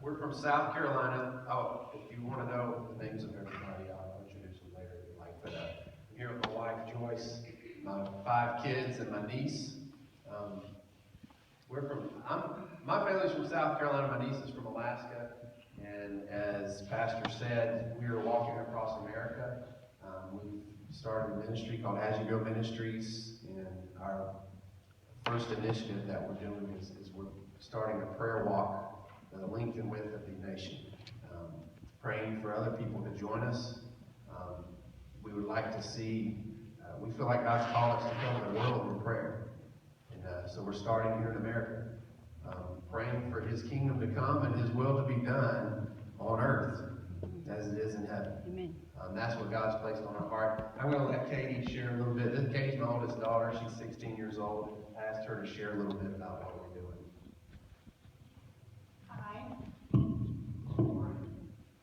We're from South Carolina. Oh, if you want to know the names of everybody, I'll introduce them later if you like. But I'm here with my wife, Joyce, my 5 kids, and my niece. My family's from South Carolina. My niece is from Alaska. And as Pastor said, we are walking across America. We've started a ministry called As You Go Ministries. And our first initiative that we're doing is we're starting a prayer walk the length and width of the nation, praying for other people to join us. We would like to see, we feel like God's called us to cover the world in prayer. And so we're starting here in America, praying for His kingdom to come and His will to be done on earth as it is in heaven. Amen. That's what God's placed on our heart. I'm going to let Catie share a little bit. Katie's my oldest daughter. She's 16 years old. I asked her to share a little bit about what we're doing. Hi.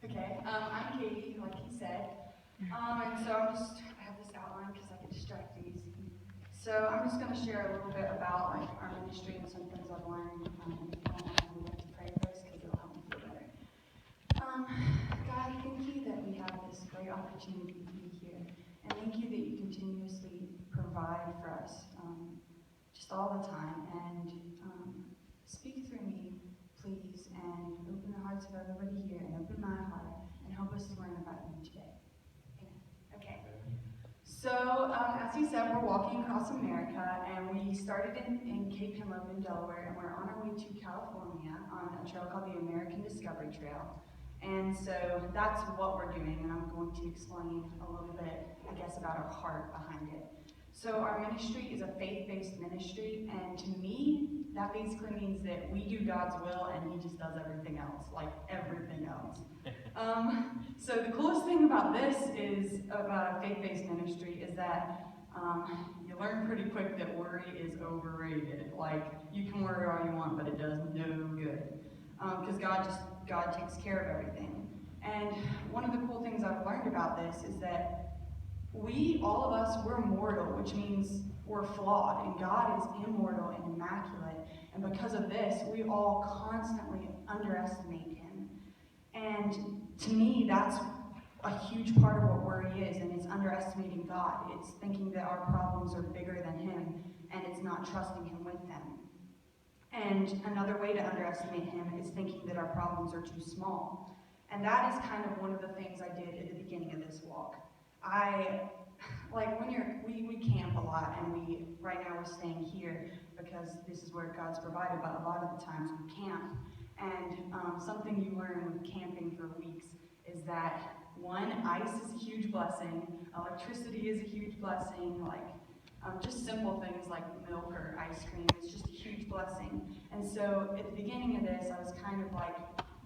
Okay, I'm Catie, like he said. And so I have this outline because I get distracted easy. So I'm just going to share a little bit about like our ministry and some things I've learned. We'd like to pray first because it'll help me feel better. God, thank you that we have this great opportunity to be here. And thank you that you continuously provide for us just all the time. And speak through me, please, and open the hearts of everybody here, and open my heart, and help us to learn about you today. Amen. Okay. So, as he said, we're walking across America, and we started in Cape Henlopen, Delaware, and we're on our way to California on a trail called the American Discovery Trail. And so that's what we're doing, and I'm going to explain a little bit, I guess, about our heart behind it. So our ministry is a faith-based ministry, and to me, that basically means that we do God's will and He just does everything else, like everything else. So the coolest thing about this is, about a faith-based ministry, is that you learn pretty quick that worry is overrated. Like, you can worry all you want, but it does no good. Because God takes care of everything. And one of the cool things I've learned about this is that all of us, we're mortal, which means we're flawed, and God is immortal and immaculate. And because of this, we all constantly underestimate Him. And to me, that's a huge part of what worry is, and it's underestimating God. It's thinking that our problems are bigger than Him, and it's not trusting Him with them. And another way to underestimate Him is thinking that our problems are too small. And that is kind of one of the things I did at the beginning of this walk. We camp a lot, and right now we're staying here because this is where God's provided, but a lot of the times we camp. And something you learn with camping for weeks is that, one, ice is a huge blessing, electricity is a huge blessing, just simple things like milk or ice cream is just a huge blessing. And so at the beginning of this, I was kind of like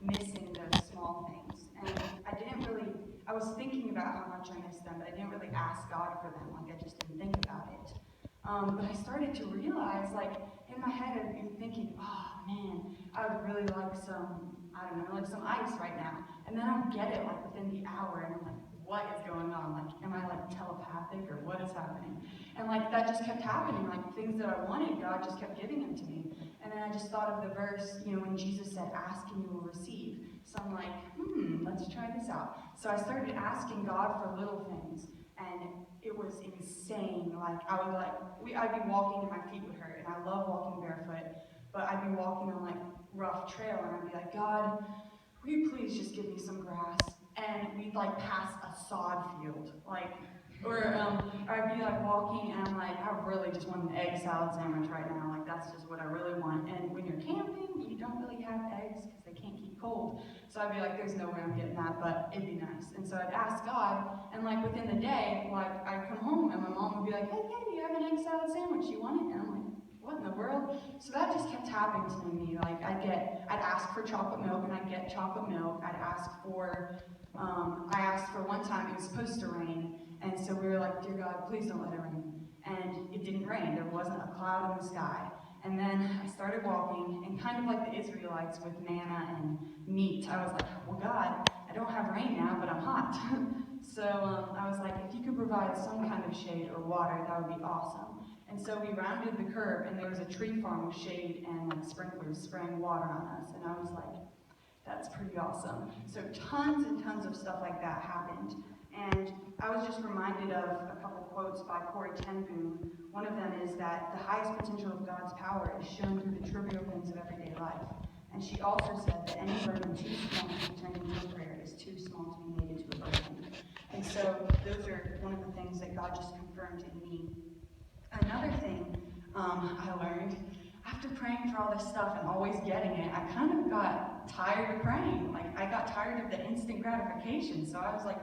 missing those small things. And I was thinking about how much I missed them, but I didn't really ask God for them. I just didn't think about it. But I started to realize, in my head, I'd be thinking, oh man, I would really like some ice right now. And then I would get it within the hour, and I'm like, what is going on? Am I telepathic, or what is happening? And that just kept happening. Things that I wanted, God just kept giving them to me. And then I just thought of the verse, when Jesus said, ask and you will receive. So I'm like, let's try this out. So I started asking God for little things, and it was insane. I'd be walking and my feet would hurt, and I love walking barefoot, but I'd be walking on rough trail, and I'd be like, God, will you please just give me some grass? And we'd pass a sod field, or I'd be walking, and I'm like, I really just want an egg salad sandwich right now. That's just what I really want. And when you're camping, you don't really have eggs because they can't keep cold. So I'd be like, there's no way I'm getting that, but it'd be nice. And so I'd ask God, and within the day, I'd come home, and my mom would be like, hey, Katie, you have an egg salad sandwich. You want it? And I'm like, what in the world? So that just kept happening to me. I'd ask for chocolate milk, and I'd get chocolate milk. I asked for one time, it was supposed to rain, and so we were like, dear God, please don't let it rain. And it didn't rain. There wasn't a cloud in the sky. And then I started walking, and kind of like the Israelites with manna and meat, I was like, well, God, I don't have rain now, but I'm hot. So I was like, if you could provide some kind of shade or water, that would be awesome. And so we rounded the curve, and there was a tree farm with shade and sprinklers spraying water on us. And I was like, That's pretty awesome. So tons and tons of stuff like that happened. And I was just reminded of a couple quotes by Corrie ten Boom. One of them is that the highest potential of God's power is shown through the trivial things of everyday life. And she also said that any burden too small to be turned into a prayer is too small to be made into a burden. And so those are one of the things that God just confirmed in me. Another thing I learned, after praying for all this stuff and always getting it, I kind of got tired of praying. Like, I got tired of the instant gratification. So I was like,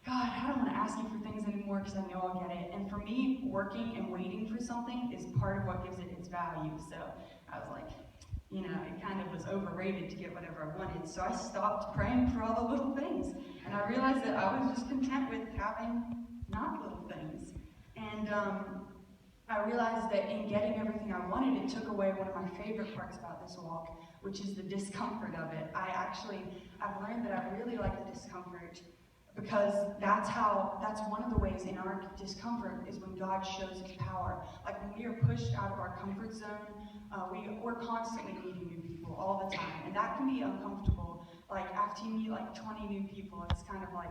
God, I don't want to ask you for things anymore because I know I'll get it. And for me, working and waiting for something is part of what gives it its value. So I was like, you know, it kind of was overrated to get whatever I wanted. So I stopped praying for all the little things. And I realized that I was just content with having not little things. And I realized that in getting everything I wanted, it took away one of my favorite parts about this walk, which is the discomfort of it. I've learned that I really like the discomfort because that's one of the ways in our discomfort is when God shows his power. Like when we are pushed out of our comfort zone, we're constantly meeting new people all the time, and that can be uncomfortable. Like after you meet like 20 new people, it's kind of like,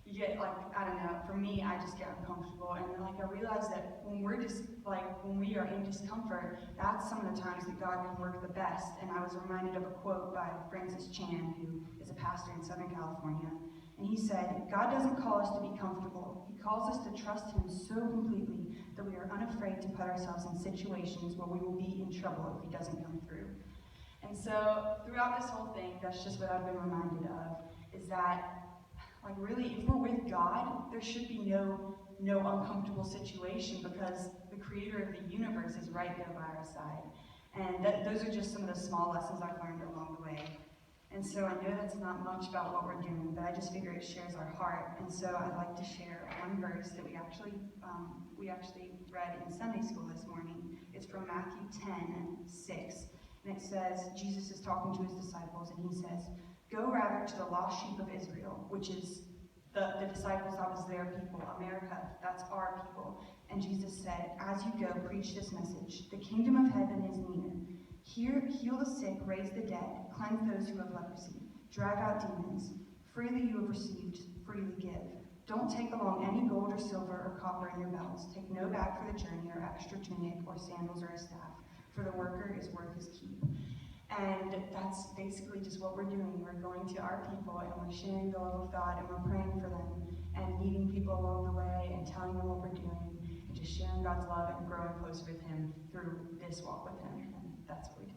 you get like, I don't know, for me, I just get uncomfortable. And like I realize that when we are in discomfort, that's some of the times that God can work the best. And I was reminded of a quote by Francis Chan, who is a pastor in Southern California. And he said, God doesn't call us to be comfortable. He calls us to trust him so completely that we are unafraid to put ourselves in situations where we will be in trouble if he doesn't come through. And so throughout this whole thing, that's just what I've been reminded of, is that like really, if we're with God, there should be no uncomfortable situation because the creator of the universe is right there by our side. And those are just some of the small lessons I've learned along the way. And so I know that's not much about what we're doing, but I just figure it shares our heart. And so I'd like to share one verse that we actually read in Sunday school this morning. It's from Matthew 10:6. And it says, Jesus is talking to his disciples, and he says, "Go rather to the lost sheep of Israel," which is the disciples, that was their people. America, that's our people. And Jesus said, "As you go, preach this message. The kingdom of heaven is near. Heal the sick, raise the dead, cleanse those who have leprosy, drive out demons. Freely you have received, freely give. Don't take along any gold or silver or copper in your belts. Take no bag for the journey or extra tunic or sandals or a staff, for the worker is worth his keep." And that's basically just what we're doing. We're going to our people and we're sharing the love of God and we're praying for them and meeting people along the way and telling them what we're doing and just sharing God's love and growing closer with him through this walk with him. And that's what we do.